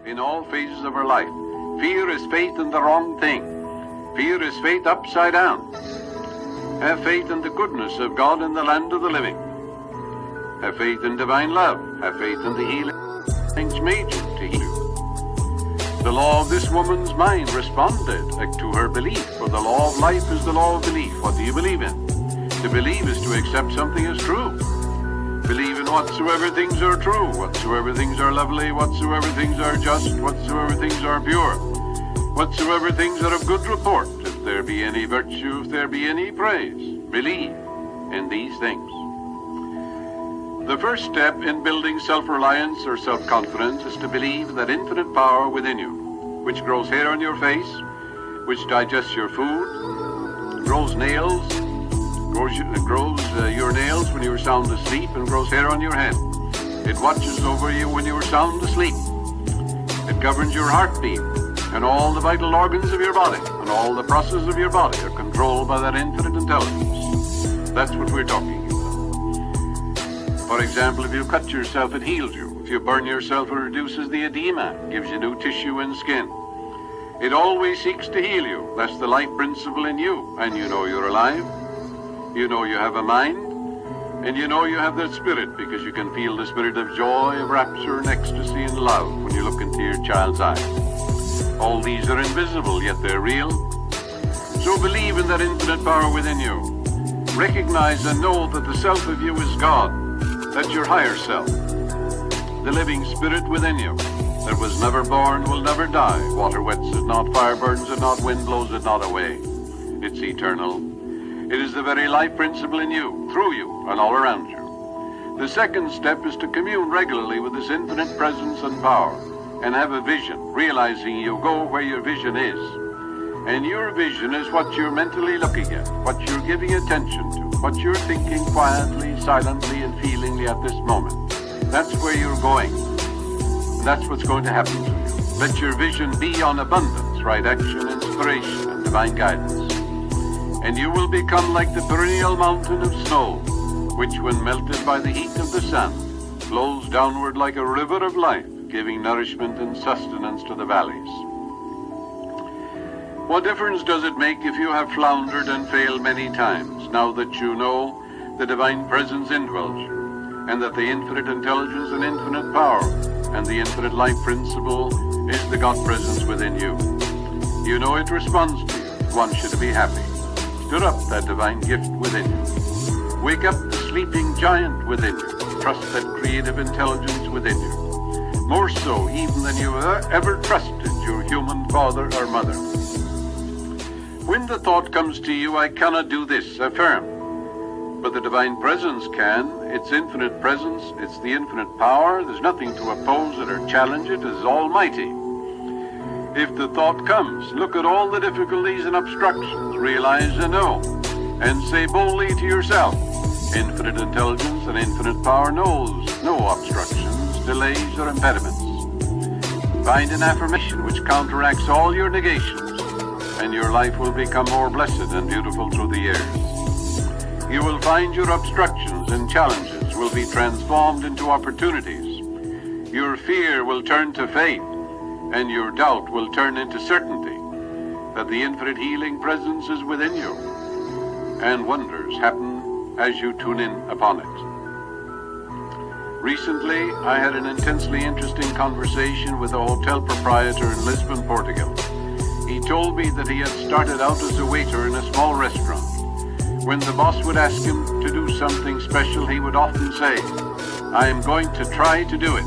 in all phases of our life. Fear is faith in the wrong thing. Fear is faith upside down. Have faith in the goodness of God in the land of the living. Have faith in divine love. Have faith in the healing things made you to heal you. The law of this woman's mind responded to her belief, for the law of life is the law of belief. What do you believe in? To believe is to accept something as true. Believe in whatsoever things are true, whatsoever things are lovely, whatsoever things are just, whatsoever things are pure, whatsoever things are of good report, if there be any virtue, if there be any praise. Believe in these things. The first step in building self-reliance or self-confidence is to believe that infinite power within you, which grows hair on your face, which digests your food, grows nails, grows your nails when you are sound asleep, and grows hair on your head. It watches over you when you are sound asleep. It governs your heartbeat, and all the vital organs of your body, and all the processes of your body are controlled by that infinite intelligence. That's what we're talking about. For example, if you cut yourself, it heals you. If you burn yourself, it reduces the edema, gives you new tissue and skin. It always seeks to heal you. That's the life principle in you, and you know you're alive. You know you have a mind, and you know you have that spirit, because you can feel the spirit of joy, of rapture, and ecstasy, and love when you look into your child's eyes. All these are invisible, yet they're real. So believe in that infinite power within you. Recognize and know that the self of you is God. That's your higher self, the living spirit within you, that was never born, will never die. Water wets it not, fire burns it not, wind blows it not away. It's eternal. It is the very life principle in you, through you, and all around you. The second step is to commune regularly with this infinite presence and power, and have a vision, realizing you go where your vision is. And your vision is what you're mentally looking at, what you're giving attention to, what you're thinking quietly, silently, and feelingly at this moment. That's where you're going. And that's what's going to happen to you. Let your vision be on abundance, right action, inspiration, and divine guidance. And you will become like the perennial mountain of snow, which when melted by the heat of the sun, flows downward like a river of life, giving nourishment and sustenance to the valleys. What difference does it make if you have floundered and failed many times, now that you know the divine presence indwells you, and that the infinite intelligence and infinite power and the infinite life principle is the God presence within you? You know it responds to you. It wants you to be happy. Stir up that divine gift within you. Wake up the sleeping giant within you. Trust that creative intelligence within you. More so even than you ever trusted your human father or mother. When the thought comes to you, I cannot do this, affirm. But the divine presence can. It's infinite presence. It's the infinite power. There's nothing to oppose it or challenge it. It is almighty. If the thought comes, look at all the difficulties and obstructions, realize and know, and say boldly to yourself, infinite intelligence and infinite power knows no obstructions, delays, or impediments. Find an affirmation which counteracts all your negations, and your life will become more blessed and beautiful through the years. You will find your obstructions and challenges will be transformed into opportunities. Your fear will turn to faith, and your doubt will turn into certainty that the infinite healing presence is within you, and wonders happen as you tune in upon it. Recently, I had an intensely interesting conversation with a hotel proprietor in Lisbon, Portugal. He told me that he had started out as a waiter in a small restaurant. When the boss would ask him to do something special, he would often say, "I am going to try to do it."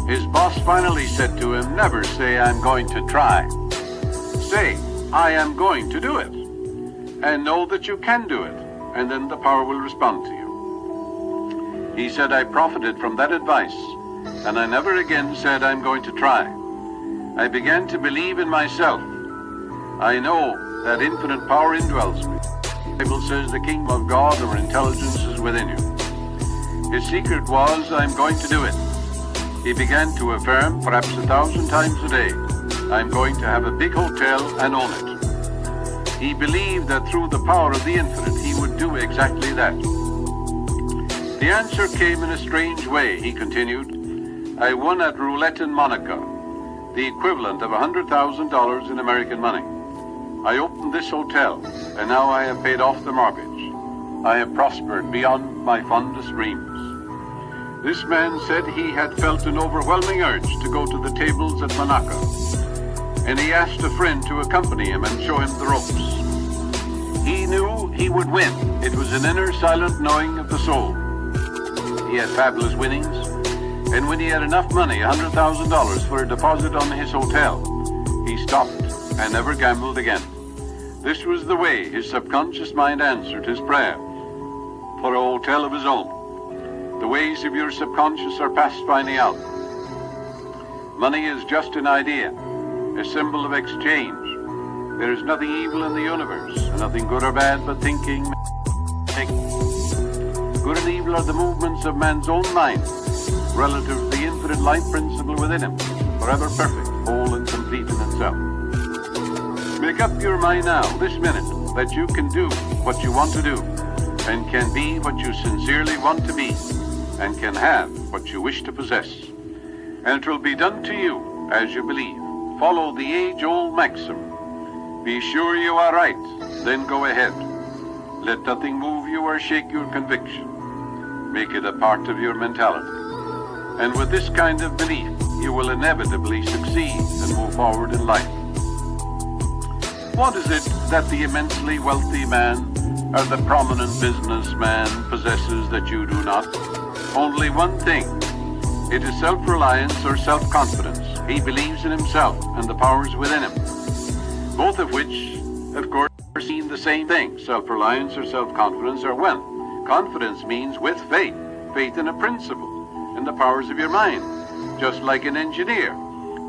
His boss finally said to him, "Never say I'm going to try. Say, I am going to do it. And know that you can do it, and then the power will respond to you." He said, I profited from that advice, and I never again said I'm going to try. I began to believe in myself. I know that infinite power indwells me. The Bible says the kingdom of God or intelligence is within you. His secret was, I'm going to do it. He began to affirm, perhaps 1,000 times a day, I'm going to have a big hotel and own it. He believed that through the power of the infinite, he would do exactly that. The answer came in a strange way, he continued. I won at roulette in Monaco. the equivalent of $100,000 in American money. I opened this hotel, and now I have paid off the mortgage. I have prospered beyond my fondest dreams. This man said he had felt an overwhelming urge to go to the tables at Monaco, and he asked a friend to accompany him and show him the ropes. He knew he would win. It was an inner silent knowing of the soul. He had fabulous winnings, and when he had enough money, $100,000 for a deposit on his hotel, he stopped and never gambled again. This was the way his subconscious mind answered his prayer for a hotel of his own. The ways of your subconscious are past finding out. Money is just an idea, a symbol of exchange. There is nothing evil in the universe, and nothing good or bad, but thinking. Good and evil are the movements of man's own mind, relative to the infinite life principle within him, forever perfect, whole and complete in itself. Make up your mind now, this minute, that you can do what you want to do, and can be what you sincerely want to be, and can have what you wish to possess. And it will be done to you as you believe. Follow the age-old maxim. Be sure you are right, then go ahead. Let nothing move you or shake your conviction. Make it a part of your mentality. And with this kind of belief, you will inevitably succeed and move forward in life. What is it that the immensely wealthy man or the prominent businessman possesses that you do not? Only one thing. It is self-reliance or self-confidence. He believes in himself and the powers within him, both of which, of course, mean the same thing. Self-reliance or self-confidence are one. Confidence means with faith, faith in a principle, in the powers of your mind, just like an engineer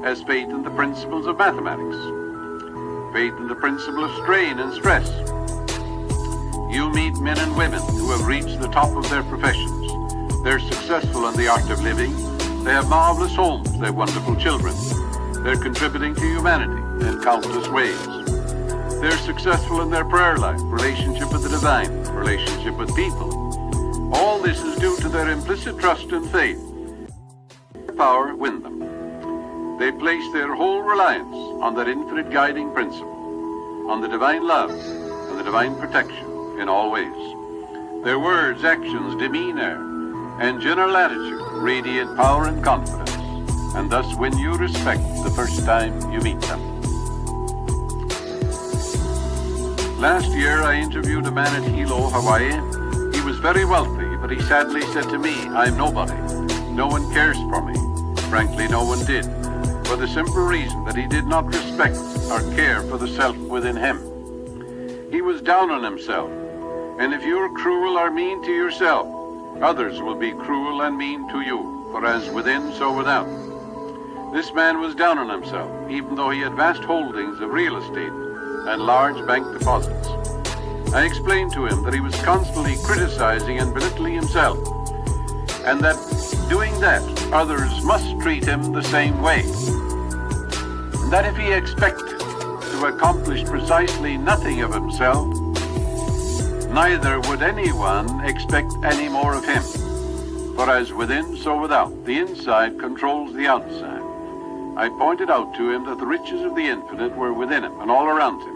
has faith in the principles of mathematics, faith in the principle of strain and stress. You meet men and women who have reached the top of their professions. They're successful in the art of living. They have marvelous homes. They have wonderful children. They're contributing to humanity in countless ways. They're successful in their prayer life, relationship with the divine, relationship with people. All this is due to their implicit trust and faith. Power win them. They place their whole reliance on that infinite guiding principle, on the divine love and the divine protection in all ways. Their words, actions, demeanor, and general attitude radiate power and confidence, and thus win you respect the first time you meet them. Last year I interviewed a man at Hilo, Hawaii. He was very wealthy, but he sadly said to me, "I'm nobody. No one cares for me." Frankly, no one did, for the simple reason that he did not respect or care for the self within him. He was down on himself, and if you're cruel or mean to yourself, others will be cruel and mean to you, for as within, so without. This man was down on himself, even though he had vast holdings of real estate and large bank deposits. I explained to him that he was constantly criticizing and belittling himself, and that doing that, others must treat him the same way. And that if he expected to accomplish precisely nothing of himself, neither would anyone expect any more of him. For as within, so without. The inside controls the outside. I pointed out to him that the riches of the infinite were within him and all around him.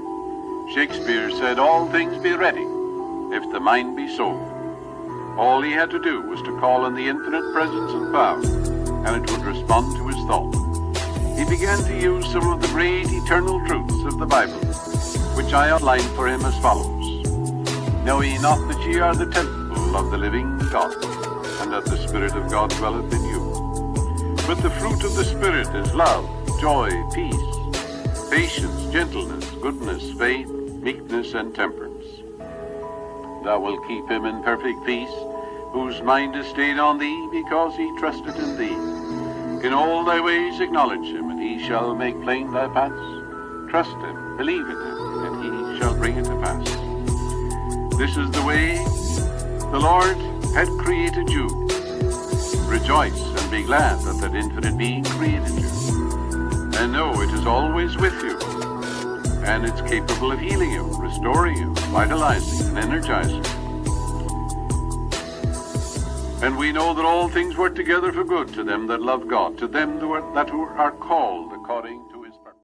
Shakespeare said, "All things be ready, if the mind be sold." All he had to do was to call on the infinite presence and power, and it would respond to his thought. He began to use some of the great eternal truths of the Bible, which I outlined for him as follows. "Know ye not that ye are the temple of the living God, and that the Spirit of God dwelleth in you? But the fruit of the Spirit is love, joy, peace, patience, gentleness, goodness, faith, meekness, and temperance. Thou wilt keep him in perfect peace, whose mind is stayed on thee, because he trusteth in thee. In all thy ways acknowledge him, and he shall make plain thy paths. Trust him, believe in him, and he shall bring it to pass." This is the way the Lord had created you. Rejoice and be glad that that infinite being created you. And know it is always with you. And it's capable of healing you, restoring you, vitalizing, and energizing you. And we know that all things work together for good to them that love God, to them that are called according to his purpose.